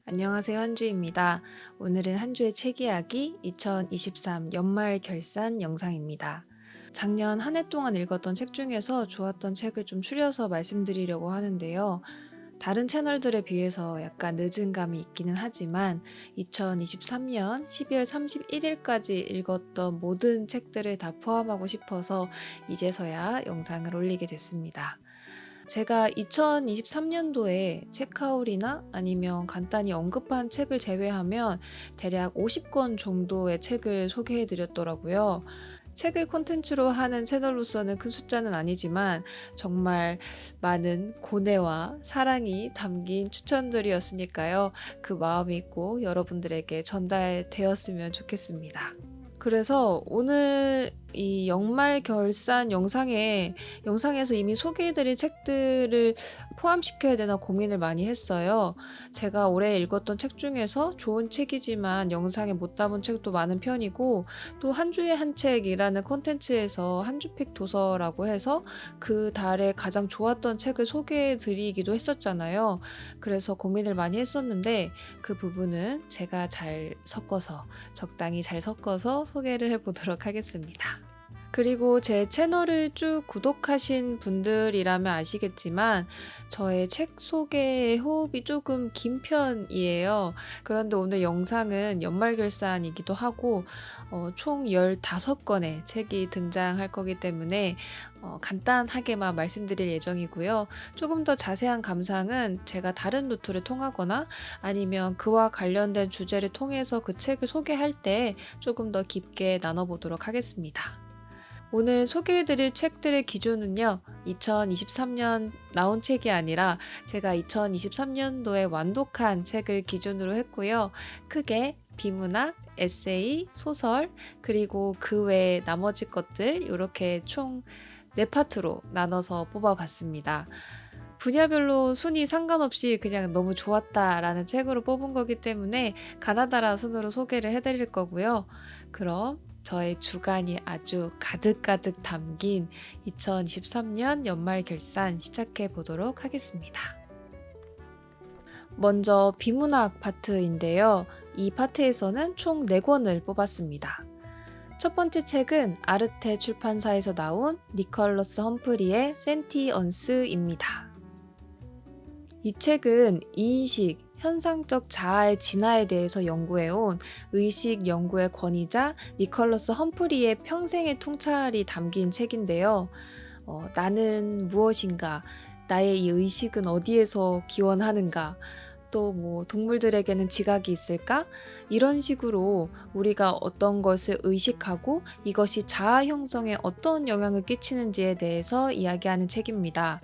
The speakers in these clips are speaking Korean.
안녕하세요. 한주입니다. 오늘은 한 주의 책 이야기 2023 연말 결산 영상입니다. 작년 한 해 동안 읽었던 책 중에서 좋았던 책을 좀 추려서 말씀드리려고 하는데요. 다른 채널들에 비해서 약간 늦은 감이 있기는 하지만 2023년 12월 31일까지 읽었던 모든 책들을 다 포함하고 싶어서 이제서야 영상을 올리게 됐습니다. 제가 2023년도에 책하울이나 아니면 간단히 언급한 책을 제외하면 대략 50권 정도의 책을 소개해 드렸더라고요. 책을 콘텐츠로 하는 채널로서는 큰 숫자는 아니지만 정말 많은 고뇌와 사랑이 담긴 추천들이었으니까요. 그 마음이 꼭 여러분들에게 전달되었으면 좋겠습니다. 그래서 오늘 이 연말 결산 영상에서 이미 소개해드린 책들을 포함시켜야 되나 고민을 많이 했어요. 제가 올해 읽었던 책 중에서 좋은 책이지만 영상에 못 담은 책도 많은 편이고, 또 한 주에 한 책이라는 콘텐츠에서 한 주픽 도서라고 해서 그 달에 가장 좋았던 책을 소개해드리기도 했었잖아요. 그래서 고민을 많이 했었는데 그 부분은 제가 적당히 잘 섞어서 소개를 해보도록 하겠습니다. 그리고 제 채널을 쭉 구독하신 분들이라면 아시겠지만 저의 책 소개의 호흡이 조금 긴 편이에요. 그런데 오늘 영상은 연말결산이기도 하고 총 15권의 책이 등장할 거기 때문에 간단하게만 말씀드릴 예정이고요. 조금 더 자세한 감상은 제가 다른 루트를 통하거나 아니면 그와 관련된 주제를 통해서 그 책을 소개할 때 조금 더 깊게 나눠보도록 하겠습니다. 오늘 소개해드릴 책들의 기준은요, 2023년 나온 책이 아니라 제가 2023년도에 완독한 책을 기준으로 했고요. 크게 비문학, 에세이, 소설, 그리고 그 외에 나머지 것들 이렇게 총 4파트로 나눠서 뽑아봤습니다. 분야별로 순위 상관없이 그냥 너무 좋았다라는 책으로 뽑은 거기 때문에 가나다라 순으로 소개를 해드릴 거고요. 그럼 저의 주관이 아주 가득가득 담긴 2023년 연말 결산 시작해 보도록 하겠습니다. 먼저 비문학 파트인데요. 이 파트에서는 총 4권을 뽑았습니다. 첫 번째 책은 아르테 출판사에서 나온 니컬러스 험프리의 센티언스입니다. 이 책은 이인식, 현상적 자아의 진화에 대해서 연구해온 의식 연구의 권위자 니컬러스 험프리의 평생의 통찰이 담긴 책인데요. 나는 무엇인가, 나의 이 의식은 어디에서 기원하는가, 또 동물들에게는 지각이 있을까? 이런 식으로 우리가 어떤 것을 의식하고 이것이 자아 형성에 어떤 영향을 끼치는지에 대해서 이야기하는 책입니다.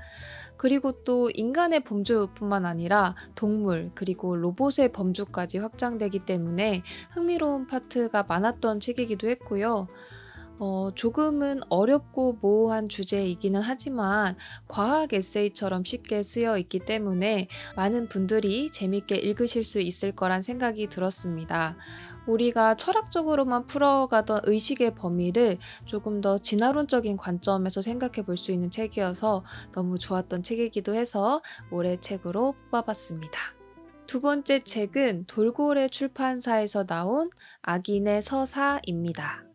그리고 또 인간의 범주뿐만 아니라 동물 그리고 로봇의 범주까지 확장되기 때문에 흥미로운 파트가 많았던 책이기도 했고요. 조금은 어렵고 모호한 주제이기는 하지만 과학 에세이처럼 쉽게 쓰여 있기 때문에 많은 분들이 재밌게 읽으실 수 있을 거란 생각이 들었습니다. 우리가 철학적으로만 풀어가던 의식의 범위를 조금 더 진화론적인 관점에서 생각해 볼 수 있는 책이어서 너무 좋았던 책이기도 해서 올해 책으로 뽑아봤습니다. 두 번째 책은 돌고래 출판사에서 나온 악인의 서사입니다.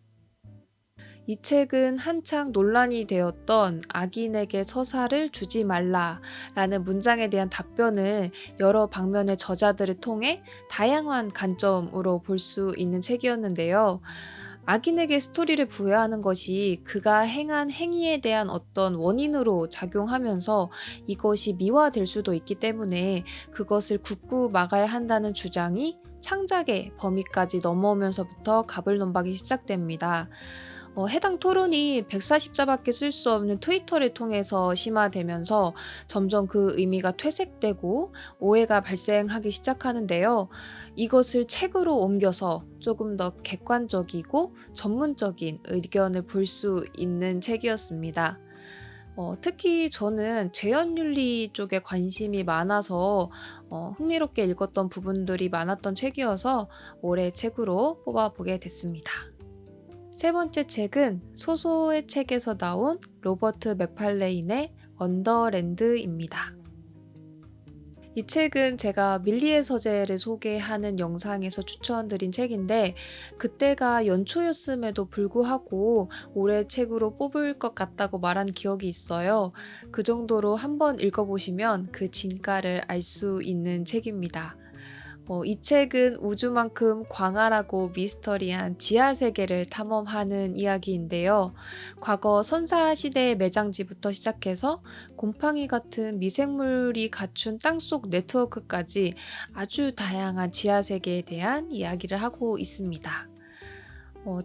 이 책은 한창 논란이 되었던 악인에게 서사를 주지 말라라는 문장에 대한 답변을 여러 방면의 저자들을 통해 다양한 관점으로 볼 수 있는 책이었는데요. 악인에게 스토리를 부여하는 것이 그가 행한 행위에 대한 어떤 원인으로 작용하면서 이것이 미화될 수도 있기 때문에 그것을 굳고 막아야 한다는 주장이 창작의 범위까지 넘어오면서부터 가불논박이 시작됩니다. 해당 토론이 140자밖에 쓸 수 없는 트위터를 통해서 심화되면서 점점 그 의미가 퇴색되고 오해가 발생하기 시작하는데요. 이것을 책으로 옮겨서 조금 더 객관적이고 전문적인 의견을 볼 수 있는 책이었습니다. 특히 저는 재현윤리 쪽에 관심이 많아서 흥미롭게 읽었던 부분들이 많았던 책이어서 올해 책으로 뽑아보게 됐습니다. 세 번째 책은 소소의 책에서 나온 로버트 맥팔레인의 언더랜드입니다. 이 책은 제가 밀리의 서재를 소개하는 영상에서 추천드린 책인데 그때가 연초였음에도 불구하고 올해 책으로 뽑을 것 같다고 말한 기억이 있어요. 그 정도로 한번 읽어보시면 그 진가를 알 수 있는 책입니다. 이 책은 우주만큼 광활하고 미스터리한 지하 세계를 탐험하는 이야기인데요. 과거 선사 시대의 매장지부터 시작해서 곰팡이 같은 미생물이 갖춘 땅속 네트워크까지 아주 다양한 지하 세계에 대한 이야기를 하고 있습니다.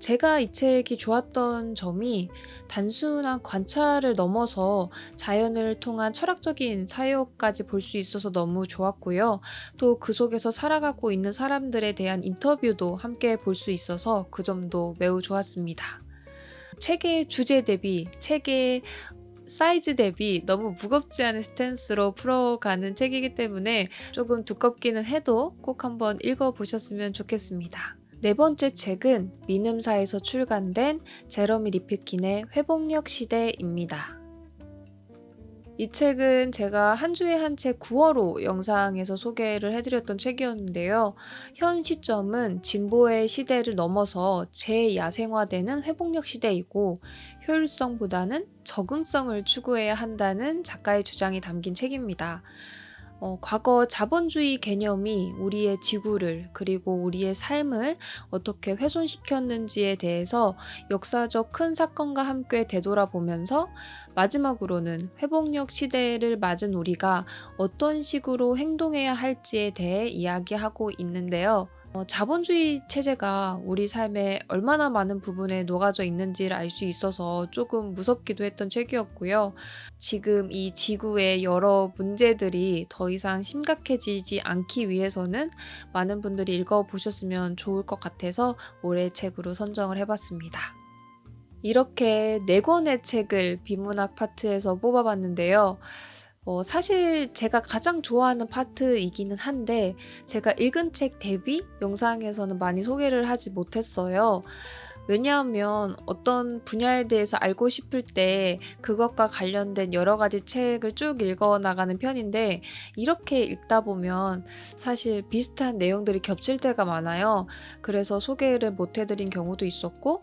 제가 이 책이 좋았던 점이 단순한 관찰을 넘어서 자연을 통한 철학적인 사유까지 볼 수 있어서 너무 좋았고요. 또 그 속에서 살아가고 있는 사람들에 대한 인터뷰도 함께 볼 수 있어서 그 점도 매우 좋았습니다. 책의 주제 대비, 책의 사이즈 대비 너무 무겁지 않은 스탠스로 풀어가는 책이기 때문에 조금 두껍기는 해도 꼭 한번 읽어보셨으면 좋겠습니다. 네 번째 책은 민음사에서 출간된 제러미 리프킨의 회복력 시대입니다. 이 책은 제가 한 주에 한 책 9월호 영상에서 소개를 해드렸던 책이었는데요. 현 시점은 진보의 시대를 넘어서 재야생화되는 회복력 시대이고 효율성보다는 적응성을 추구해야 한다는 작가의 주장이 담긴 책입니다. 과거 자본주의 개념이 우리의 지구를 그리고 우리의 삶을 어떻게 훼손시켰는지에 대해서 역사적 큰 사건과 함께 되돌아보면서 마지막으로는 회복력 시대를 맞은 우리가 어떤 식으로 행동해야 할지에 대해 이야기하고 있는데요. 자본주의 체제가 우리 삶에 얼마나 많은 부분에 녹아져 있는지를 알 수 있어서 조금 무섭기도 했던 책이었고요. 지금 이 지구의 여러 문제들이 더 이상 심각해지지 않기 위해서는 많은 분들이 읽어보셨으면 좋을 것 같아서 올해 책으로 선정을 해봤습니다. 이렇게 4권의 책을 비문학 파트에서 뽑아봤는데요. 사실 제가 가장 좋아하는 파트이기는 한데 제가 읽은 책 대비 영상에서는 많이 소개를 하지 못했어요. 왜냐하면 어떤 분야에 대해서 알고 싶을 때 그것과 관련된 여러 가지 책을 쭉 읽어 나가는 편인데 이렇게 읽다 보면 사실 비슷한 내용들이 겹칠 때가 많아요. 그래서 소개를 못 해드린 경우도 있었고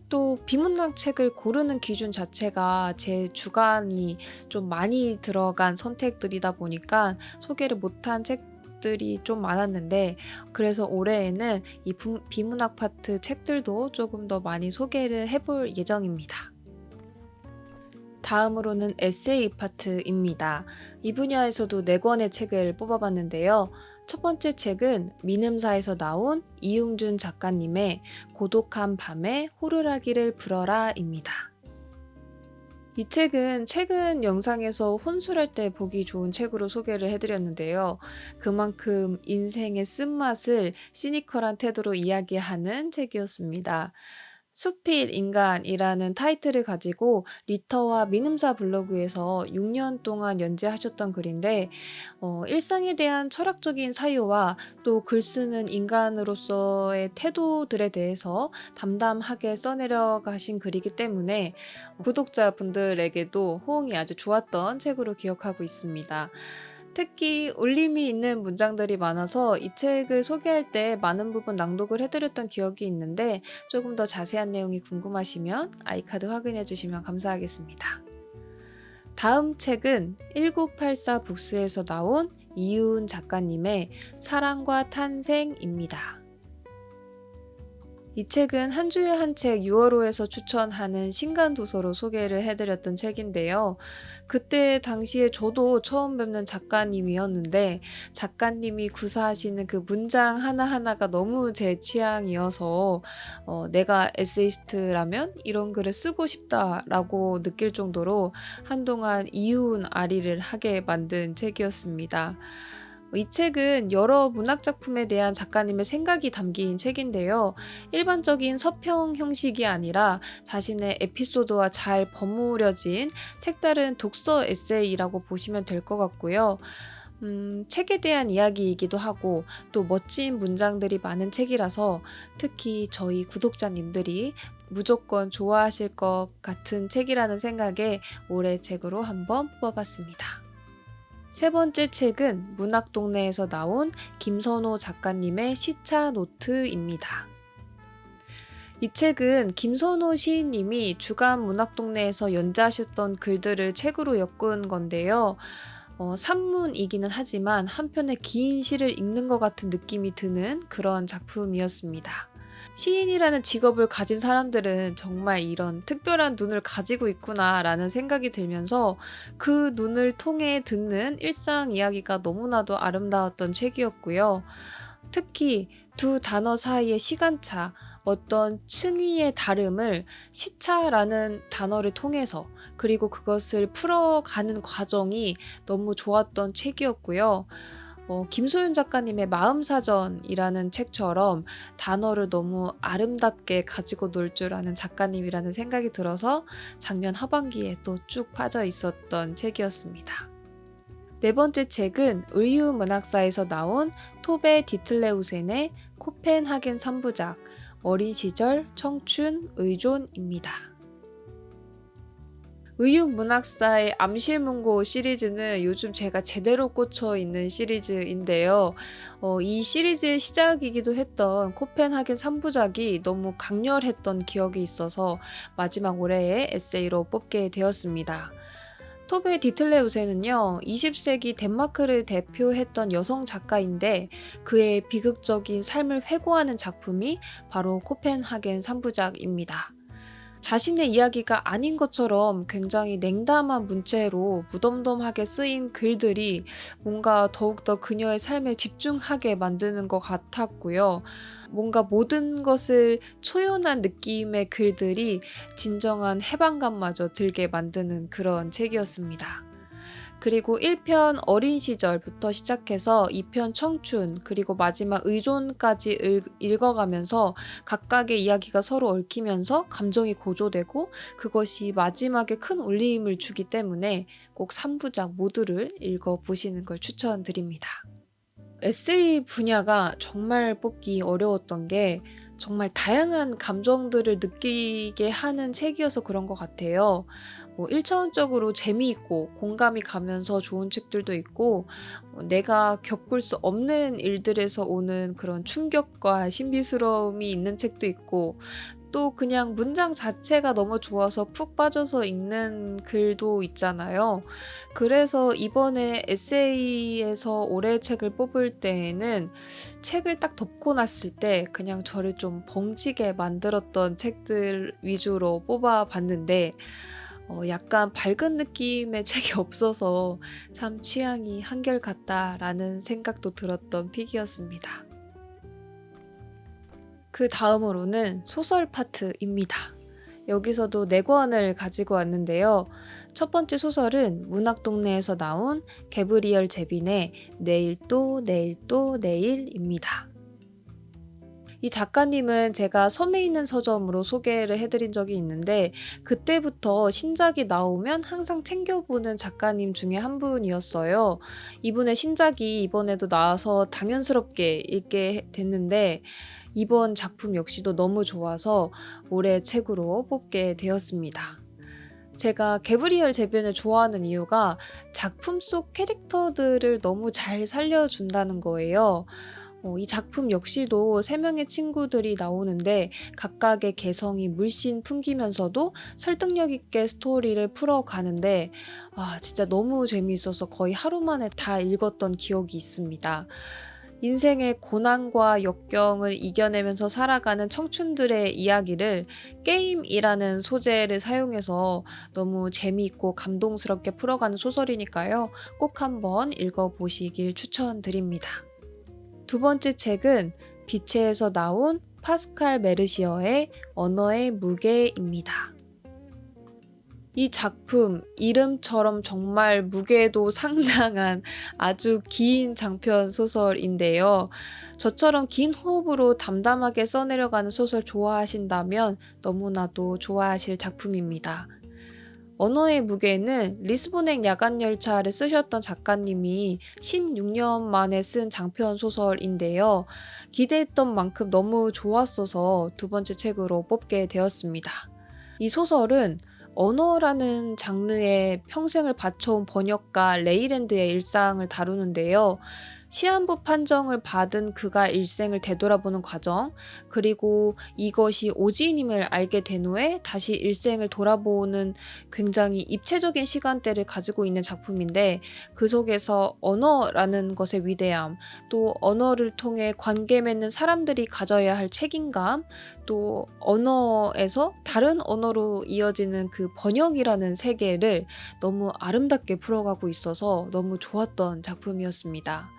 또 비문학 책을 고르는 기준 자체가 제 주관이 좀 많이 들어간 선택들이다 보니까 소개를 못한 책들이 좀 많았는데 그래서 올해에는 이 비문학 파트 책들도 조금 더 많이 소개를 해볼 예정입니다. 다음으로는 에세이 파트입니다. 이 분야에서도 4권의 책을 뽑아봤는데요. 첫 번째 책은 민음사에서 나온 이웅준 작가님의 고독한 밤에 호루라기를 불어라입니다. 이 책은 최근 영상에서 혼술할 때 보기 좋은 책으로 소개를 해드렸는데요. 그만큼 인생의 쓴맛을 시니컬한 태도로 이야기하는 책이었습니다. 수필 인간이라는 타이틀을 가지고 리터와 민음사 블로그에서 6년 동안 연재하셨던 글인데 일상에 대한 철학적인 사유와 또 글 쓰는 인간으로서의 태도들에 대해서 담담하게 써내려 가신 글이기 때문에 구독자분들에게도 호응이 아주 좋았던 책으로 기억하고 있습니다. 특히 울림이 있는 문장들이 많아서 이 책을 소개할 때 많은 부분 낭독을 해드렸던 기억이 있는데 조금 더 자세한 내용이 궁금하시면 아이카드 확인해 주시면 감사하겠습니다. 다음 책은 1984 북스에서 나온 이윤 작가님의 사랑과 탄생입니다. 이 책은 한 주에 한 책 6월호에서 추천하는 신간도서로 소개를 해드렸던 책인데요. 그때 당시에 저도 처음 뵙는 작가님이었는데 작가님이 구사하시는 그 문장 하나하나가 너무 제 취향이어서 내가 에세이스트라면 이런 글을 쓰고 싶다라고 느낄 정도로 한동안 이윤 아리를 하게 만든 책이었습니다. 이 책은 여러 문학작품에 대한 작가님의 생각이 담긴 책인데요. 일반적인 서평 형식이 아니라 자신의 에피소드와 잘 버무려진 색다른 독서 에세이라고 보시면 될 것 같고요. 책에 대한 이야기이기도 하고 또 멋진 문장들이 많은 책이라서 특히 저희 구독자님들이 무조건 좋아하실 것 같은 책이라는 생각에 올해 책으로 한번 뽑아봤습니다. 세 번째 책은 문학동네에서 나온 김선호 작가님의 시차 노트입니다. 이 책은 김선호 시인님이 주간 문학동네에서 연재하셨던 글들을 책으로 엮은 건데요. 산문이기는 하지만 한편의 긴 시를 읽는 것 같은 느낌이 드는 그런 작품이었습니다. 시인이라는 직업을 가진 사람들은 정말 이런 특별한 눈을 가지고 있구나라는 생각이 들면서 그 눈을 통해 듣는 일상 이야기가 너무나도 아름다웠던 책이었고요. 특히 두 단어 사이의 시간차, 어떤 층위의 다름을 시차라는 단어를 통해서 그리고 그것을 풀어가는 과정이 너무 좋았던 책이었고요. 김소연 작가님의 마음사전이라는 책처럼 단어를 너무 아름답게 가지고 놀 줄 아는 작가님이라는 생각이 들어서 작년 하반기에 또 쭉 빠져 있었던 책이었습니다. 네 번째 책은 의유문학사에서 나온 토베 디틀레우센의 코펜하겐 3부작 어린 시절, 청춘, 의존입니다. 의유문학사의 암실문고 시리즈는 요즘 제가 제대로 꽂혀 있는 시리즈인데요. 이 시리즈의 시작이기도 했던 코펜하겐 3부작이 너무 강렬했던 기억이 있어서 마지막 올해의 에세이로 뽑게 되었습니다. 토베 디틀레우센은요, 20세기 덴마크를 대표했던 여성 작가인데 그의 비극적인 삶을 회고하는 작품이 바로 코펜하겐 3부작입니다. 자신의 이야기가 아닌 것처럼 굉장히 냉담한 문체로 무덤덤하게 쓰인 글들이 뭔가 더욱더 그녀의 삶에 집중하게 만드는 것 같았고요. 뭔가 모든 것을 초연한 느낌의 글들이 진정한 해방감마저 들게 만드는 그런 책이었습니다. 그리고 1편 어린 시절부터 시작해서 2편 청춘, 그리고 마지막 의존까지 읽어가면서 각각의 이야기가 서로 얽히면서 감정이 고조되고 그것이 마지막에 큰 울림을 주기 때문에 꼭 3부작 모두를 읽어보시는 걸 추천드립니다. 에세이 분야가 정말 뽑기 어려웠던 게 정말 다양한 감정들을 느끼게 하는 책이어서 그런 것 같아요. 1차원적으로 재미있고 공감이 가면서 좋은 책들도 있고 내가 겪을 수 없는 일들에서 오는 그런 충격과 신비스러움이 있는 책도 있고 또 그냥 문장 자체가 너무 좋아서 푹 빠져서 읽는 글도 있잖아요. 그래서 이번에 에세이에서 올해의 책을 뽑을 때에는 책을 딱 덮고 났을 때 그냥 저를 좀 벙찌게 만들었던 책들 위주로 뽑아봤는데 약간 밝은 느낌의 책이 없어서 참 취향이 한결같다라는 생각도 들었던 픽이었습니다. 그 다음으로는 소설 파트입니다. 여기서도 4권을 가지고 왔는데요. 첫 번째 소설은 문학동네에서 나온 개브리얼 제빈의 내일 또 내일 또 내일입니다. 이 작가님은 제가 섬에 있는 서점으로 소개를 해드린 적이 있는데 그때부터 신작이 나오면 항상 챙겨보는 작가님 중에 한 분이었어요. 이분의 신작이 이번에도 나와서 당연스럽게 읽게 됐는데 이번 작품 역시도 너무 좋아서 올해 책으로 뽑게 되었습니다. 제가 개브리얼 제빈을 좋아하는 이유가 작품 속 캐릭터들을 너무 잘 살려준다는 거예요. 이 작품 역시도 3명의 친구들이 나오는데 각각의 개성이 물씬 풍기면서도 설득력 있게 스토리를 풀어가는데 진짜 너무 재미있어서 거의 하루 만에 다 읽었던 기억이 있습니다. 인생의 고난과 역경을 이겨내면서 살아가는 청춘들의 이야기를 게임이라는 소재를 사용해서 너무 재미있고 감동스럽게 풀어가는 소설이니까요. 꼭 한번 읽어보시길 추천드립니다. 두 번째 책은 비체에서 나온 파스칼 메르시어의 언어의 무게입니다. 이 작품 이름처럼 정말 무게도 상당한 아주 긴 장편 소설인데요. 저처럼 긴 호흡으로 담담하게 써내려가는 소설 좋아하신다면 너무나도 좋아하실 작품입니다. 언어의 무게는 리스본행 야간열차를 쓰셨던 작가님이 16년 만에 쓴 장편 소설인데요. 기대했던 만큼 너무 좋았어서 두 번째 책으로 뽑게 되었습니다. 이 소설은 언어라는 장르에 평생을 바쳐온 번역가 레이랜드의 일상을 다루는데요. 시한부 판정을 받은 그가 일생을 되돌아보는 과정, 그리고 이것이 오지임을 알게 된 후에 다시 일생을 돌아보는 굉장히 입체적인 시간대를 가지고 있는 작품인데, 그 속에서 언어라는 것의 위대함, 또 언어를 통해 관계 맺는 사람들이 가져야 할 책임감, 또 언어에서 다른 언어로 이어지는 그 번역이라는 세계를 너무 아름답게 풀어가고 있어서 너무 좋았던 작품이었습니다.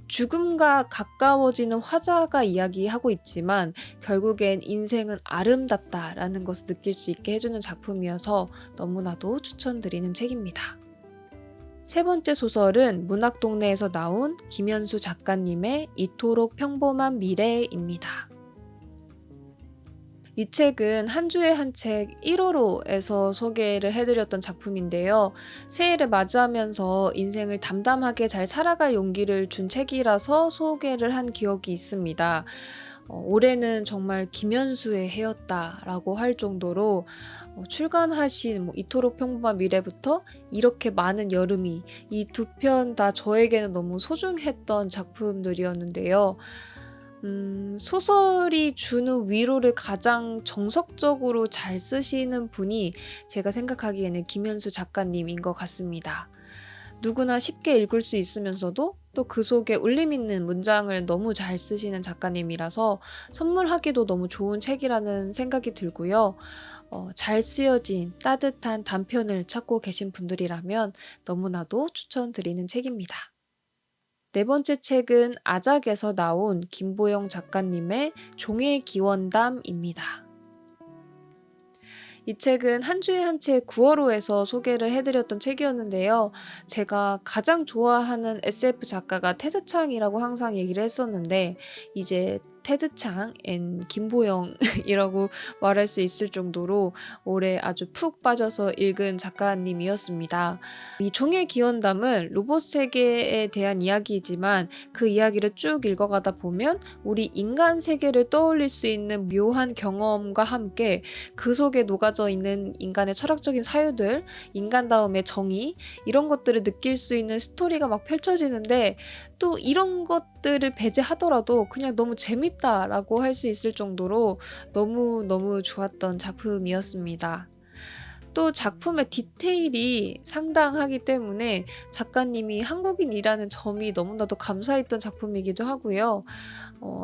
죽음과 가까워지는 화자가 이야기하고 있지만 결국엔 인생은 아름답다라는 것을 느낄 수 있게 해주는 작품이어서 너무나도 추천드리는 책입니다. 세 번째 소설은 문학동네에서 나온 김현수 작가님의 이토록 평범한 미래입니다. 이 책은 한 주에 한 책 1호로에서 소개를 해드렸던 작품인데요. 새해를 맞이하면서 인생을 담담하게 잘 살아갈 용기를 준 책이라서 소개를 한 기억이 있습니다. 올해는 정말 김현수의 해였다라고 할 정도로 출간하신 이토록 평범한 미래부터 이렇게 많은 여름이, 이 두 편 다 저에게는 너무 소중했던 작품들이었는데요. 소설이 주는 위로를 가장 정석적으로 잘 쓰시는 분이 제가 생각하기에는 김현수 작가님인 것 같습니다. 누구나 쉽게 읽을 수 있으면서도 또 그 속에 울림 있는 문장을 너무 잘 쓰시는 작가님이라서 선물하기도 너무 좋은 책이라는 생각이 들고요. 잘 쓰여진 따뜻한 단편을 찾고 계신 분들이라면 너무나도 추천드리는 책입니다. 네 번째 책은 아작에서 나온 김보영 작가님의 종의 기원담입니다. 이 책은 한 주에 한 책 9월호에서 소개를 해드렸던 책이었는데요. 제가 가장 좋아하는 SF 작가가 테드창이라고 항상 얘기를 했었는데, 이제 테드창 앤 김보영이라고 말할 수 있을 정도로 올해 아주 푹 빠져서 읽은 작가님이었습니다. 이 종의 기원담은 로봇 세계에 대한 이야기이지만 그 이야기를 쭉 읽어가다 보면 우리 인간 세계를 떠올릴 수 있는 묘한 경험과 함께 그 속에 녹아져 있는 인간의 철학적인 사유들, 인간다움의 정의, 이런 것들을 느낄 수 있는 스토리가 막 펼쳐지는데, 또 이런 것들을 배제하더라도 그냥 너무 재밌다라고 할 수 있을 정도로 너무너무 좋았던 작품이었습니다. 또 작품의 디테일이 상당하기 때문에 작가님이 한국인이라는 점이 너무나도 감사했던 작품이기도 하고요.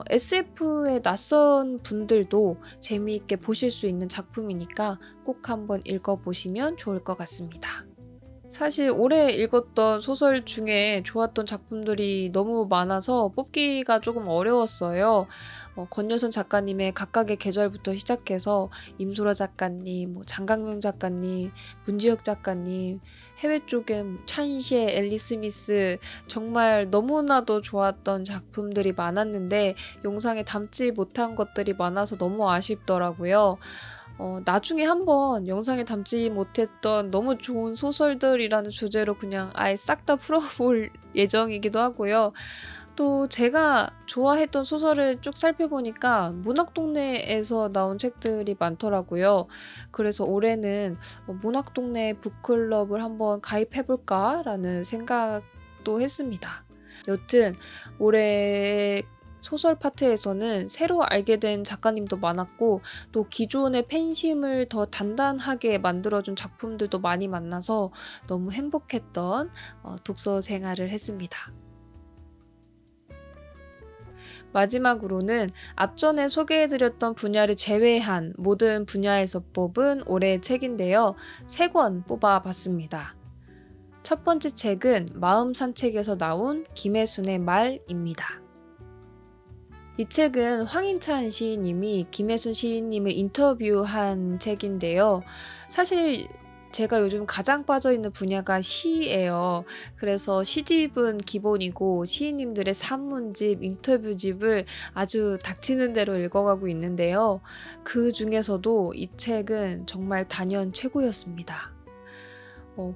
SF에 낯선 분들도 재미있게 보실 수 있는 작품이니까 꼭 한번 읽어보시면 좋을 것 같습니다. 사실 올해 읽었던 소설 중에 좋았던 작품들이 너무 많아서 뽑기가 조금 어려웠어요. 권여선 작가님의 각각의 계절부터 시작해서 임소라 작가님, 장강명 작가님, 문지혁 작가님, 해외 쪽엔 찬시에, 앨리 스미스, 정말 너무나도 좋았던 작품들이 많았는데 영상에 담지 못한 것들이 많아서 너무 아쉽더라고요. 나중에 한번 영상에 담지 못했던 너무 좋은 소설들이라는 주제로 그냥 아예 싹 다 풀어볼 예정이기도 하고요. 또 제가 좋아했던 소설을 쭉 살펴보니까 문학동네에서 나온 책들이 많더라고요. 그래서 올해는 문학동네 북클럽을 한번 가입해볼까 라는 생각도 했습니다. 여튼 올해 소설 파트에서는 새로 알게 된 작가님도 많았고, 또 기존의 팬심을 더 단단하게 만들어준 작품들도 많이 만나서 너무 행복했던 독서 생활을 했습니다. 마지막으로는 앞전에 소개해드렸던 분야를 제외한 모든 분야에서 뽑은 올해의 책인데요. 3권 뽑아봤습니다. 첫 번째 책은 마음 산책에서 나온 김혜순의 말입니다. 이 책은 황인찬 시인님이 김혜순 시인님을 인터뷰한 책인데요. 사실 제가 요즘 가장 빠져있는 분야가 시예요. 그래서 시집은 기본이고 시인님들의 산문집, 인터뷰집을 아주 닥치는 대로 읽어가고 있는데요. 그 중에서도 이 책은 정말 단연 최고였습니다.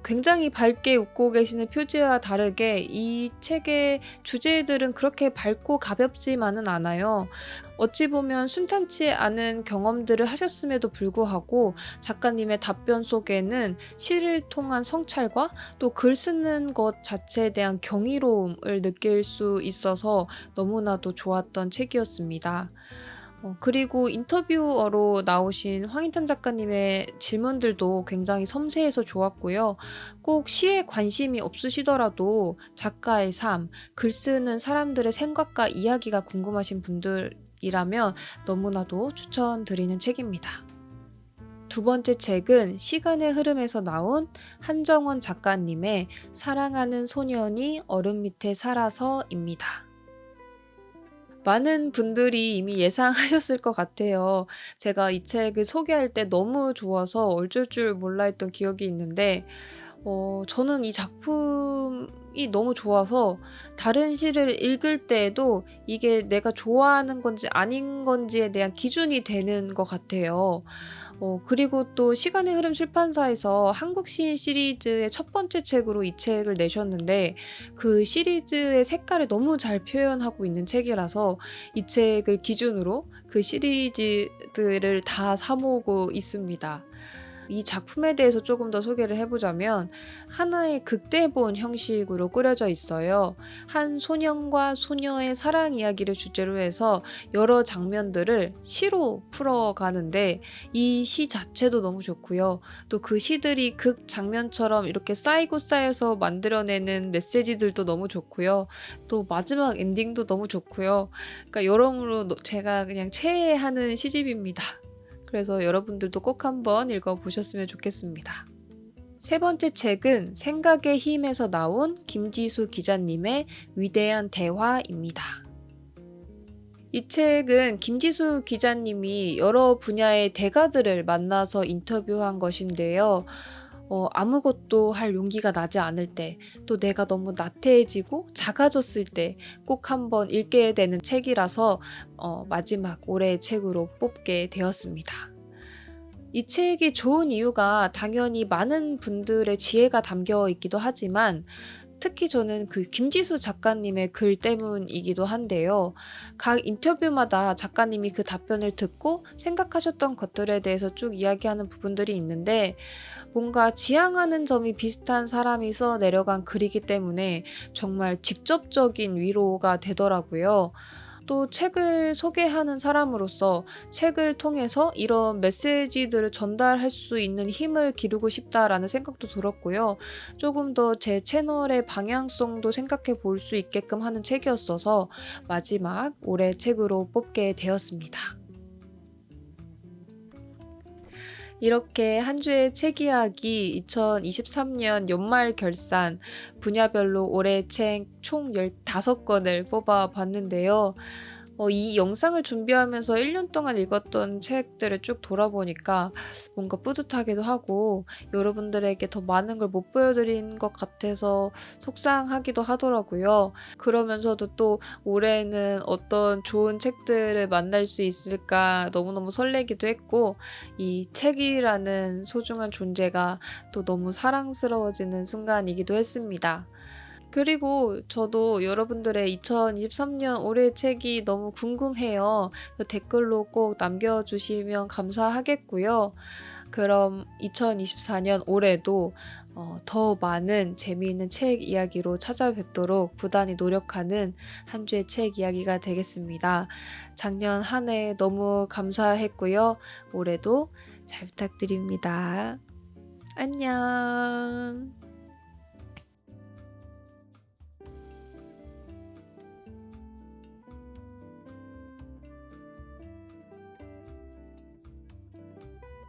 굉장히 밝게 웃고 계시는 표지와 다르게 이 책의 주제들은 그렇게 밝고 가볍지만은 않아요. 어찌 보면 순탄치 않은 경험들을 하셨음에도 불구하고 작가님의 답변 속에는 시를 통한 성찰과 또 글 쓰는 것 자체에 대한 경이로움을 느낄 수 있어서 너무나도 좋았던 책이었습니다. 그리고 인터뷰어로 나오신 황인찬 작가님의 질문들도 굉장히 섬세해서 좋았고요. 꼭 시에 관심이 없으시더라도 작가의 삶, 글 쓰는 사람들의 생각과 이야기가 궁금하신 분들이라면 너무나도 추천드리는 책입니다. 두 번째 책은 시간의 흐름에서 나온 한정원 작가님의 사랑하는 소년이 얼음 밑에 살아서입니다. 많은 분들이 이미 예상하셨을 것 같아요. 제가 이 책을 소개할 때 너무 좋아서 어쩔 줄 몰라 했던 기억이 있는데 저는 이 작품이 너무 좋아서 다른 시를 읽을 때에도 이게 내가 좋아하는 건지 아닌 건지에 대한 기준이 되는 것 같아요. 그리고 또 시간의 흐름 출판사에서 한국 시인 시리즈의 첫 번째 책으로 이 책을 내셨는데 그 시리즈의 색깔을 너무 잘 표현하고 있는 책이라서 이 책을 기준으로 그 시리즈들을 다 사 모으고 있습니다. 이 작품에 대해서 조금 더 소개를 해보자면 하나의 극대본 형식으로 꾸려져 있어요. 한 소년과 소녀의 사랑 이야기를 주제로 해서 여러 장면들을 시로 풀어가는데 이 시 자체도 너무 좋고요. 또 그 시들이 극 장면처럼 이렇게 쌓이고 쌓여서 만들어내는 메시지들도 너무 좋고요. 또 마지막 엔딩도 너무 좋고요. 그러니까 여러모로 제가 그냥 체해하는 시집입니다. 그래서 여러분들도 꼭 한번 읽어보셨으면 좋겠습니다. 세 번째 책은 생각의 힘에서 나온 김지수 기자님의 위대한 대화입니다. 이 책은 김지수 기자님이 여러 분야의 대가들을 만나서 인터뷰한 것인데요. 아무것도 할 용기가 나지 않을 때, 또 내가 너무 나태해지고 작아졌을 때 꼭 한번 읽게 되는 책이라서 마지막 올해의 책으로 뽑게 되었습니다. 이 책이 좋은 이유가 당연히 많은 분들의 지혜가 담겨 있기도 하지만 특히 저는 그 김지수 작가님의 글 때문이기도 한데요. 각 인터뷰마다 작가님이 그 답변을 듣고 생각하셨던 것들에 대해서 쭉 이야기하는 부분들이 있는데 뭔가 지향하는 점이 비슷한 사람이 써 내려간 글이기 때문에 정말 직접적인 위로가 되더라고요. 또 책을 소개하는 사람으로서 책을 통해서 이런 메시지들을 전달할 수 있는 힘을 기르고 싶다라는 생각도 들었고요. 조금 더 제 채널의 방향성도 생각해 볼 수 있게끔 하는 책이었어서 마지막 올해 책으로 뽑게 되었습니다. 이렇게 한 주의 책 이야기 2023년 연말 결산 분야별로 올해 책 총 15권을 뽑아 봤는데요. 이 영상을 준비하면서 1년 동안 읽었던 책들을 쭉 돌아보니까 뭔가 뿌듯하기도 하고 여러분들에게 더 많은 걸 못 보여드린 것 같아서 속상하기도 하더라고요. 그러면서도 또 올해는 어떤 좋은 책들을 만날 수 있을까 너무너무 설레기도 했고 이 책이라는 소중한 존재가 또 너무 사랑스러워지는 순간이기도 했습니다. 그리고 저도 여러분들의 2023년 올해의 책이 너무 궁금해요. 댓글로 꼭 남겨주시면 감사하겠고요. 그럼 2024년 올해도 더 많은 재미있는 책 이야기로 찾아뵙도록 부단히 노력하는 한 주의 책 이야기가 되겠습니다. 작년 한 해 너무 감사했고요. 올해도 잘 부탁드립니다. 안녕.